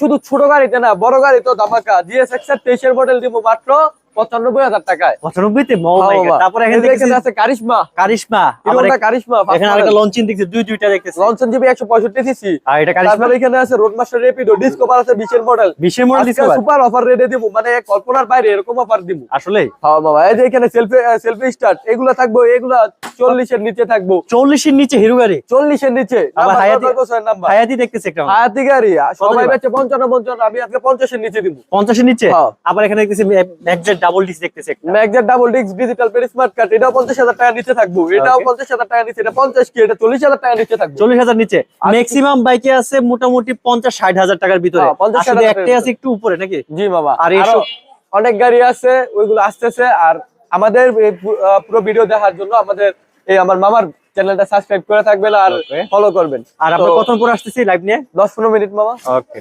শুধু ছোট গাড়িতে না, বড় গাড়ি তো ধামাকা। GSX 23 মডেল দিব মাত্র 95,000 টাকায়। 95 তে? তারপরে এখানে আছে কারিশমা। হিরোহন্ডা কারিশমা। এখানে আরেকটা লঞ্চিং দেখছি, দুইটা দেখতেছি। লঞ্চন জিবি 165 সিসি। আর এটা কারিশমা। তারপরে এখানে আছে রোডমাস্টার রেপিডো ডিসকভার আছে 20 এর মডেল। 20 এর মডেল ডিসকভার সুপার অফার রেটে দিব, মানে কল্পনার বাইরে এরকম অফার দিব আসলে। হ্যাঁ বাবা, এই যে এখানে সেলফি স্টার্ট এগুলা থাকবো, এগুলা 40 এর নিচে থাকবো। 40 এর নিচে হিরো গাড়ি, 40 এর নিচে। আবার হায়াতি দেখতেছি একটা। হায়াতি গাড়ি সবাই বেচে 55, আমি আজকে 50 এর নিচে দিব। 50 এর নিচে। আবার এখানে দেখতেছি ম্যাগজেট ডাবল ডিস্ক দেখতেছি একটা। ম্যাগজেট ডাবল ডিস্ক ডিজিটাল পেরি স্মার্ট কার্ড, এটাও 50,000 টাকা নিচে থাকবো। এটাও 50,000 টাকা নিচে। এটা 50 কি, এটা 40,000 টাকা নিচে থাকবে। 40,000 নিচে। ম্যাক্সিমাম বাইকে আছে মোটামুটি 50-60,000 টাকার ভিতরে। আসলে একটাই আছে একটু উপরে নাকি? জি বাবা, আর অনেক গাড়ি আছে, ওইগুলো আসতেছে। আর আমাদের পুরো ভিডিও দেখার জন্য আমাদের আমার মামার চ্যানেলটা সাবস্ক্রাইব করে থাকবেন আর ফলো করবেন। আর আমরা কত পরে আসতেছি লাইভ নিয়ে? 10-15 মিনিট মামা। ওকে।